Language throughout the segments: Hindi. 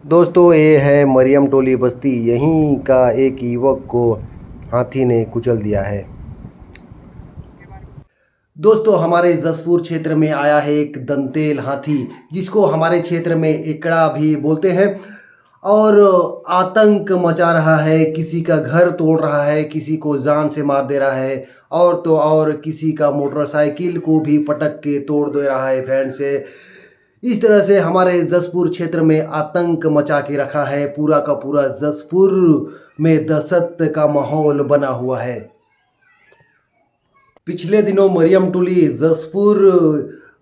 दोस्तों ये है मरियम टोली बस्ती। यहीं का एक युवक को हाथी ने कुचल दिया है। दोस्तों हमारे जसपुर क्षेत्र में आया है एक दंतेल हाथी, जिसको हमारे क्षेत्र में एकड़ा भी बोलते हैं, और आतंक मचा रहा है। किसी का घर तोड़ रहा है, किसी को जान से मार दे रहा है, और तो और किसी का मोटरसाइकिल को भी पटक के तोड़ दे रहा है। फ्रेंड्स, इस तरह से हमारे जसपुर क्षेत्र में आतंक मचा के रखा है। पूरा का पूरा जसपुर में दहशत का माहौल बना हुआ है। पिछले दिनों मरियम टोली जसपुर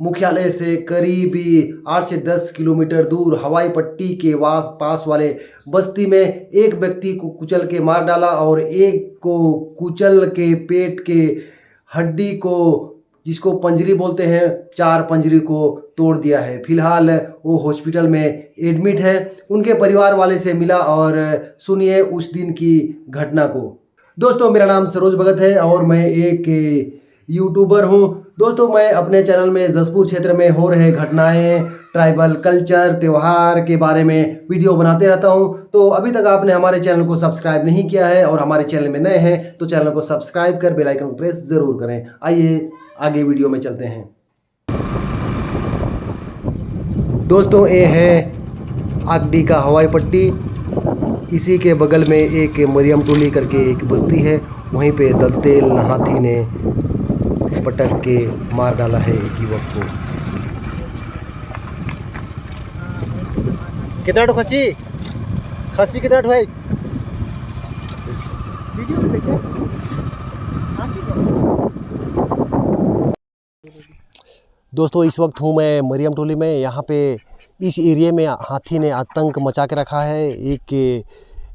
मुख्यालय से करीबी 8 से 10 किलोमीटर दूर हवाई पट्टी के पास वाले बस्ती में एक व्यक्ति को कुचल के मार डाला, और एक को कुचल के पेट के हड्डी को, जिसको पंजरी बोलते हैं, 4 पंजरी को तोड़ दिया है। फिलहाल वो हॉस्पिटल में एडमिट है। उनके परिवार वाले से मिला और सुनिए उस दिन की घटना को। दोस्तों मेरा नाम सरोज भगत है और मैं एक यूट्यूबर हूं। दोस्तों मैं अपने चैनल में जसपुर क्षेत्र में हो रहे घटनाएं, ट्राइबल कल्चर, त्यौहार के बारे में वीडियो बनाते रहता हूं। तो अभी तक आपने हमारे चैनल को सब्सक्राइब नहीं किया है और हमारे चैनल में नए हैं तो चैनल को सब्सक्राइब कर बेल आइकन को प्रेस ज़रूर करें। आइए आगे वीडियो में चलते हैं। दोस्तों ये है आगडी का हवाई पट्टी। इसी के बगल में एक मरियम टोली करके एक बस्ती है। वहीं पे दंतेल हाथी ने पटक के मार डाला है एक युवक को। कितना ठो खसी खसी कितना ठो है? दोस्तों इस वक्त हूँ मैं मरियम टोली में। यहाँ पे इस एरिया में हाथी ने आतंक मचा के रखा है। एक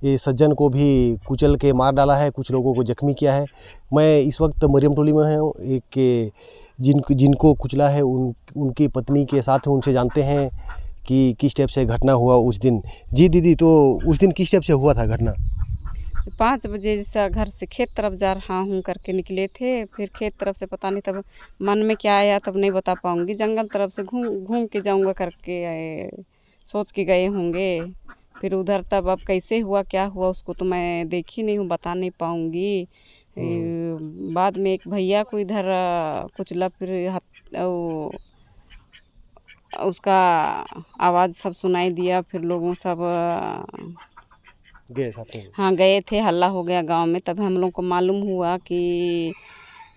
ये सज्जन को भी कुचल के मार डाला है, कुछ लोगों को जख्मी किया है। मैं इस वक्त मरियम टोली में हूँ। एक जिनको कुचला है उनकी पत्नी के साथ उनसे जानते हैं कि किस टाइप से घटना हुआ उस दिन। जी दीदी, तो उस दिन किस टाइप से हुआ था घटना? 5 बजे जैसा घर से खेत तरफ जा रहा हूँ करके निकले थे। फिर खेत तरफ से पता नहीं तब मन में क्या आया, तब नहीं बता पाऊँगी। जंगल तरफ से घूम घूम के जाऊँगा करके सोच के गए होंगे। फिर उधर तब अब कैसे हुआ क्या हुआ उसको तो मैं देखी नहीं हूँ, बता नहीं पाऊँगी। बाद में एक भैया को इधर कुचला, फिर उसका आवाज़ सब सुनाई दिया। फिर लोगों सब गए साथ में? हाँ गए थे, हल्ला हो गया गांव में। तब हम लोग को मालूम हुआ कि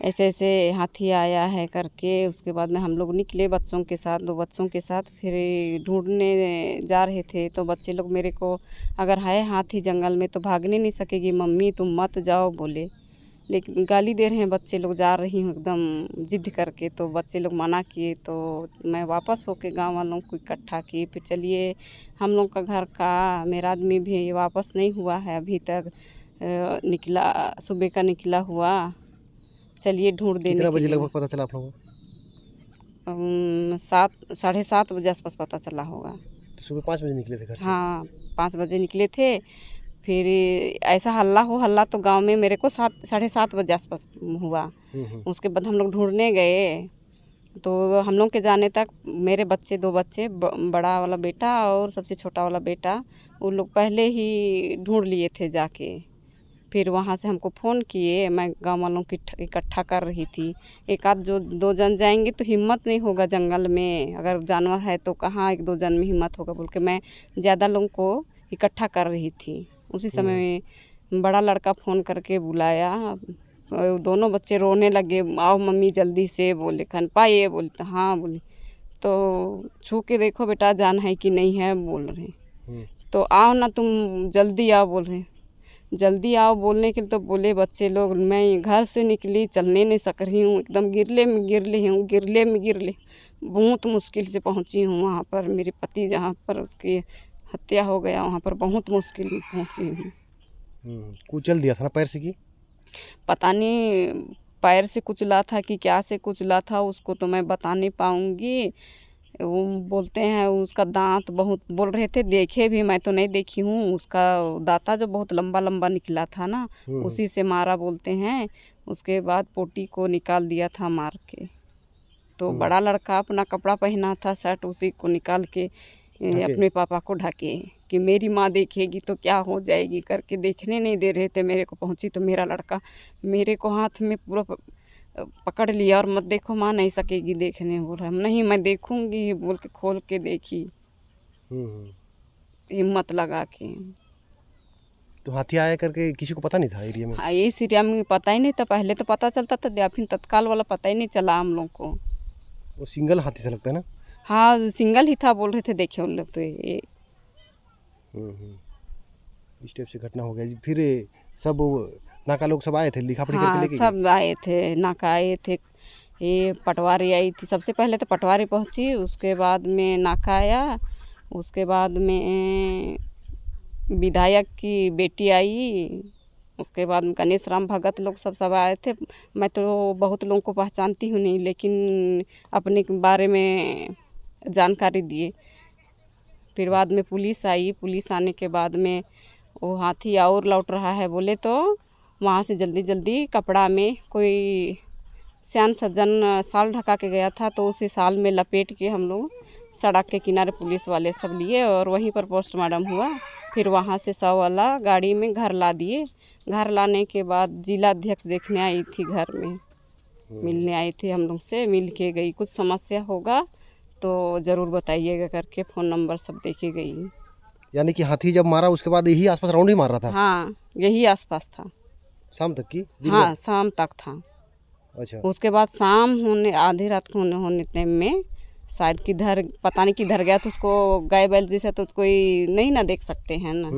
ऐसे ऐसे हाथी आया है करके। उसके बाद में हम लोग निकले बच्चों के साथ, 2 बच्चों के साथ। फिर ढूंढने जा रहे थे तो बच्चे लोग मेरे को, अगर है हाथी जंगल में तो भागने नहीं सकेगी मम्मी, तुम मत जाओ बोले। लेकिन गाली दे रहे हैं बच्चे लोग, जा रही हूँ एकदम जिद करके। तो बच्चे लोग मना किए तो मैं वापस होके गांव वालों को इकट्ठा किए। फिर चलिए, हम लोग का घर का मेरा आदमी भी वापस नहीं हुआ है अभी तक। निकला, सुबह का निकला हुआ। चलिए ढूंढ देने कितना के बजे लिए। लगभग पता चला आप लोगों को? 7 साढ़े 7 बजे आसपास पता चला होगा। तो सुबह 5 बजे निकले थे घर से? हाँ 5 बजे निकले थे। फिर ऐसा हल्ला तो गांव में मेरे को 7 साढ़े 7 बजे आसपास हुआ। उसके बाद हम लोग ढूंढने गए तो हम लोग के जाने तक मेरे बच्चे, 2 बच्चे, बड़ा वाला बेटा और सबसे छोटा वाला बेटा, वो लोग पहले ही ढूंढ लिए थे जाके। फिर वहाँ से हमको फ़ोन किए, मैं गांव वालों की इकट्ठा कर रही थी। एक आध जो 2 जन जाएंगे तो हिम्मत नहीं होगा जंगल में, अगर जानवर है तो कहाँ 1-2 जन में हिम्मत होगा बोल के मैं ज़्यादा लोगों को इकट्ठा कर रही थी। उसी समय बड़ा लड़का फ़ोन करके बुलाया। दोनों बच्चे रोने लगे, आओ मम्मी जल्दी से बोले। खान पाए बोले तो हाँ बोले। तो छू के देखो बेटा जान है कि नहीं है बोल रहे। तो आओ ना तुम जल्दी आओ बोल रहे। जल्दी आओ बोलने के लिए तो बोले बच्चे लोग, मैं घर से निकली, चलने नहीं सक रही हूँ, एकदम गिरले में गिरले बहुत मुश्किल से पहुँची हूँ वहाँ पर। मेरे पति जहाँ पर उसकी हत्या हो गया वहाँ पर बहुत मुश्किल में पहुँची हूँ। कुचल दिया था ना पैर से की? पता नहीं पैर से कुचला था कि क्या से कुचला था, उसको तो मैं बता नहीं पाऊँगी। वो बोलते हैं उसका दांत बहुत, बोल रहे थे, देखे भी, मैं तो नहीं देखी हूँ। उसका दांता जो बहुत लंबा लंबा निकला था ना, उसी से मारा बोलते हैं। उसके बाद पोटी को निकाल दिया था मार के। तो बड़ा लड़का अपना कपड़ा पहना था शर्ट, उसी को निकाल के अपने पापा को ढके कि मेरी माँ देखेगी तो क्या हो जाएगी करके, देखने नहीं दे रहे थे मेरे को। पहुंची तो मेरा लड़का मेरे को हाथ में पूरा पकड़ लिया और मत देखो, माँ नहीं सकेगी देखने। बोल रहा नहीं मैं देखूंगी बोल के खोल के देखी हिम्मत लगा के। तो हाथी आया करके किसी को पता नहीं था एरिया में? हाँ, इस एरिया में पता ही नहीं था, पहले तो पता चलता था या फिर तत्काल वाला पता ही नहीं चला हम लोग को। वो सिंगल हाथी से लगता है ना? हाँ सिंगल ही था बोल रहे थे, देखे उन लोग तो ये। इस टाइप से घटना हो गया जी। फिर सब नाका लोग सब आए थे लिखा पढ़ी करके हाँ लेके गए? सब आए थे, नाका आए थे, ये पटवारी आई थी। सबसे पहले तो पटवारी पहुंची, उसके बाद में नाका आया, उसके बाद में विधायक की बेटी आई, उसके बाद में गणेश राम भगत लोग सब आए थे। मैं तो बहुत लोगों को पहचानती हूँ नहीं, लेकिन अपने बारे में जानकारी दिए। फिर बाद में पुलिस आई, पुलिस आने के बाद में वो हाथी और लौट रहा है बोले तो वहाँ से जल्दी जल्दी कपड़ा में कोई सियान सज्जन साल ढका के गया था, तो उसी साल में लपेट के हम लोग सड़क के किनारे पुलिस वाले सब लिए और वहीं पर पोस्टमार्टम हुआ। फिर वहाँ से 100 वाला गाड़ी में घर ला दिए। घर लाने के बाद जिला अध्यक्ष देखने आई थी, घर में मिलने आई थी हम लोग से, मिल के गई। कुछ समस्या होगा तो ज़रूर बताइएगा करके फ़ोन नंबर सब देके गई। यानी कि हाथी जब मारा उसके बाद यही आसपास राउंड ही मार रहा था? हाँ यही आसपास था। शाम तक की? हाँ शाम तक था। अच्छा। उसके बाद शाम होने आधी रात को होने टाइम में शायद किधर पता नहीं किधर गया, तो उसको गाय बैल जैसा तो कोई नहीं ना देख सकते हैं ना।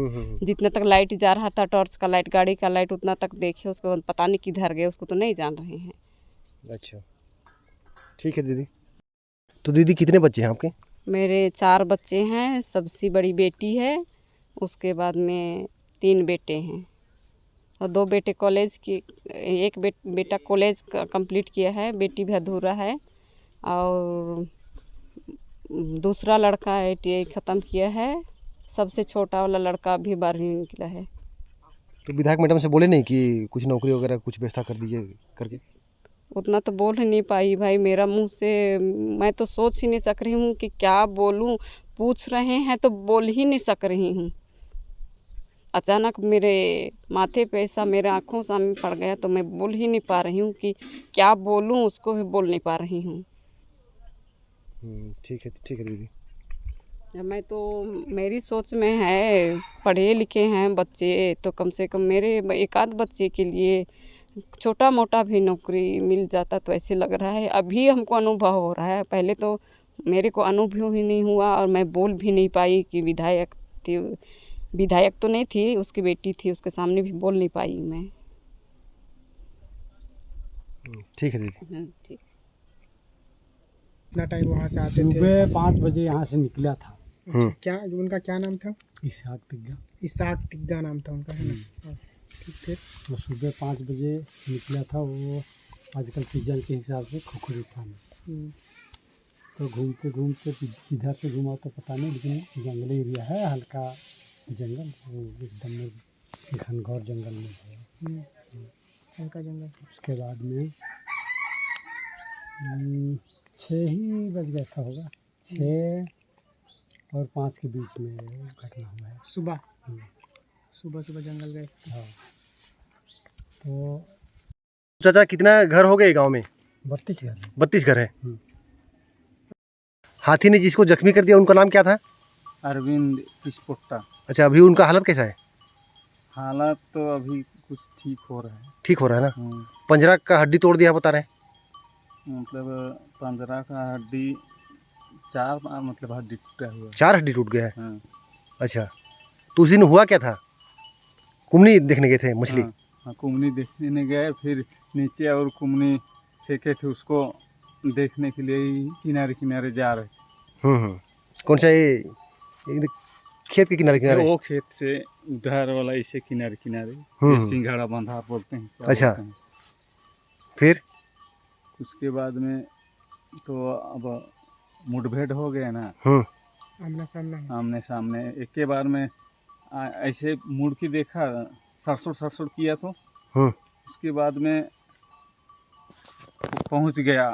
जितना तक लाइट जा रहा था, टॉर्च का लाइट, गाड़ी का लाइट, उतना तक देखे। उसके बाद पता नहीं किधर गए, उसको तो नहीं जान रहे हैं। अच्छा ठीक है दीदी। तो दीदी कितने बच्चे हैं आपके? मेरे 4 बच्चे हैं, सबसे बड़ी बेटी है, उसके बाद में 3 बेटे हैं और 2 बेटे कॉलेज की। एक बेटा कॉलेज कंप्लीट किया है, बेटी भी अधूरा है, और दूसरा लड़का ITI ख़त्म किया है। सबसे छोटा वाला लड़का अभी 12वीं निकला है। तो विधायक मैडम से बोले नहीं कि कुछ नौकरी वगैरह कुछ व्यवस्था कर दीजिए करके? उतना तो बोल ही नहीं पाई भाई, मेरा मुंह से मैं तो सोच ही नहीं सक रही हूँ कि क्या बोलूँ। पूछ रहे हैं तो बोल ही नहीं सक रही हूँ। अचानक मेरे माथे पे ऐसा मेरे आँखों सामने पड़ गया तो मैं बोल ही नहीं पा रही हूँ कि क्या बोलूँ, उसको भी बोल नहीं पा रही हूँ। ठीक है दीदी। मैं तो मेरी सोच में है, पढ़े लिखे हैं बच्चे तो कम से कम मेरे एक आध बच्चे के लिए छोटा मोटा भी नौकरी मिल जाता तो ऐसे लग रहा है। अभी हमको अनुभव हो रहा है, पहले तो मेरे को अनुभव ही नहीं हुआ और मैं बोल भी नहीं पाई कि विधायक थी। विधायक तो नहीं थी, उसकी बेटी थी, उसके सामने भी बोल नहीं पाई मैं। ठीक है दीदी। ठीक। कितना टाइम वहाँ से आते थे? सुबह 5 बजे यहाँ से निकला था। क्या उनका क्या नाम था? इसाक तिग्गा। इसाक टिग्गा नाम था उनका, है ना? ठीक। फिर तो सुबह 5 बजे निकला था वो, आजकल सीजन के हिसाब से खुखरी था। तो घूमते किधर से घूमा तो पता नहीं, लेकिन जंगली एरिया है, हल्का जंगल, वो एकदम घनघोर जंगल में है। हल्का जंगल। उसके बाद में 6 ही बज गया था होगा, 6 और 5 के बीच में घटना हुआ है। सुबह जंगल गए। हाँ। तो चाचा कितना घर हो गए गांव में? 32 घर। 32 घर है। हाथी ने जिसको जख्मी कर दिया उनका नाम क्या था? अरविंद किसपुट्टा। अच्छा, अभी उनका हालत कैसा है? हालात तो अभी कुछ ठीक हो रहा है। ठीक हो रहा है ना? पंजरा का हड्डी तोड़ दिया बता रहे हैं। मतलब पंजरा का हड्डी 4 मतलब हड्डी टूटा हुआ है। 4 हड्डी टूट गया है। हाँ। अच्छा, तो उस दिन हुआ क्या था? कुमनी देखने गए थे मछली? हाँ, कुमनी देखने गए, फिर नीचे और कुमनी फेंके थे, उसको देखने के लिए ही किनारे जा रहे थे। कौन सा ये खेत के किनारे? वो खेत से उधर वाला इसे किनारे सिंघाड़ा बांधा बोलते हैं। अच्छा, फिर उसके बाद में तो अब मुठभेड़ हो गया ना, आमने सामने। एक के बार में ऐसे मुड़ के देखा, सरसों किया, तो उसके बाद में पहुंच गया।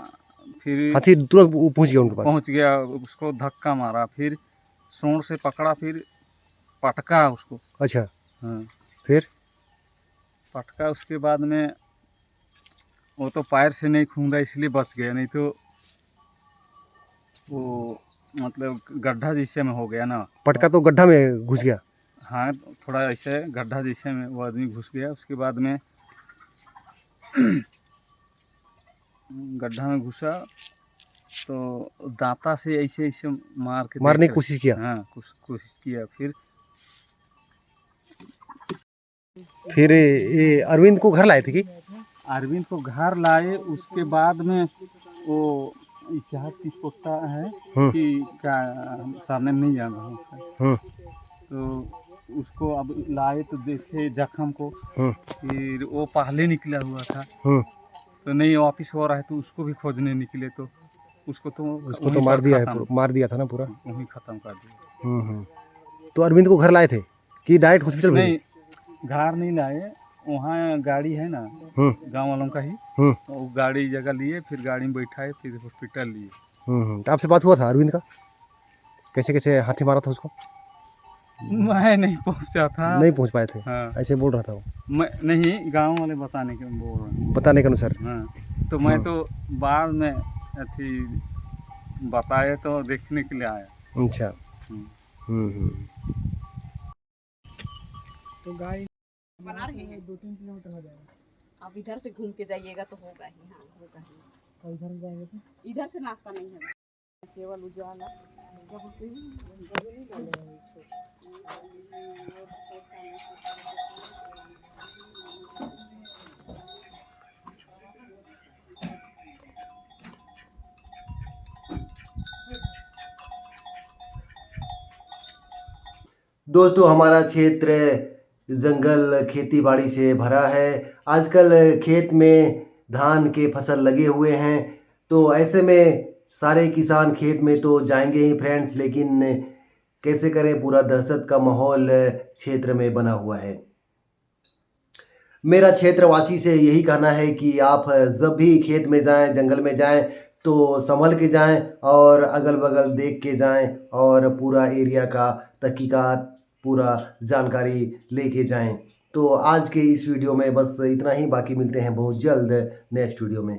फिर हाथी तुरंत पहुंच गया उनके पास? पहुंच गया, उसको धक्का मारा, फिर सूंड से पकड़ा, फिर पटका उसको। अच्छा, हाँ, फिर? पटका, उसके बाद में वो तो पैर से नहीं खूंदा इसलिए बच गया, नहीं तो वो मतलब गड्ढा जैसे में हो गया ना। पटका तो गड्ढा में घुस गया? हाँ, थोड़ा ऐसे गड्ढा जैसे में वो आदमी घुस गया। उसके बाद में गड्ढा में घुसा तो दांता से ऐसे ऐसे मारने की देख कोशिश किया? हाँ, कोशिश किया। फिर ये अरविंद को घर लाए थे कि? अरविंद को घर लाए, उसके बाद में वो इसहाक किस पोता है कि क्या सामने नहीं जान रहा, तो उसको अब लाए तो देखे जख्म को। फिर वो पहले निकला हुआ था, तो नहीं वापिस हो रहा है, तो उसको भी खोजने निकले, तो उसको तो मार दिया था ना पूरा, वहीं खत्म कर दिया। तो अरविंद को घर लाए थे कि डायरेक्ट हॉस्पिटल भेजे? नहीं, घर नहीं लाए, वहाँ गाड़ी है ना गांव वालों का ही, वो गाड़ी जगह लिए, फिर गाड़ी में बैठाए, फिर हॉस्पिटल लिए। तो आपसे बात हुआ था अरविंद का, कैसे कैसे हाथी मारा था उसको? मैं नहीं पहुंचा था। नहीं पहुंच पाए थे? हाँ, ऐसे बोल रहा था वो? मैं नहीं, गांव वाले बताने के बोल रहे हैं। बताने के अनुसार? हाँ, तो मैं तो बाद में अथी बताए तो देखने के लिए आया। अच्छा। तो गाय बना रहे हैं 2-3 किलोमीटर हो जाएगा। अब इधर से घूम के जाइएगा तो होगा ही। हाँ, होगा ही। और इधर जाएंगे तो इधर से नाश्ता नहीं है, केवल उजाला। दोस्तों, हमारा क्षेत्र जंगल खेती बाड़ी से भरा है। आजकल खेत में धान के फसल लगे हुए हैं, तो ऐसे में सारे किसान खेत में तो जाएंगे ही फ्रेंड्स, लेकिन कैसे करें, पूरा दहशत का माहौल क्षेत्र में बना हुआ है। मेरा क्षेत्रवासी से यही कहना है कि आप जब भी खेत में जाएं, जंगल में जाएं, तो संभल के जाएं और अगल बगल देख के जाएं और पूरा एरिया का तहकीकात, पूरा जानकारी लेके जाएं। तो आज के इस वीडियो में बस इतना ही, बाकी मिलते हैं बहुत जल्द नेक्स्ट वीडियो में।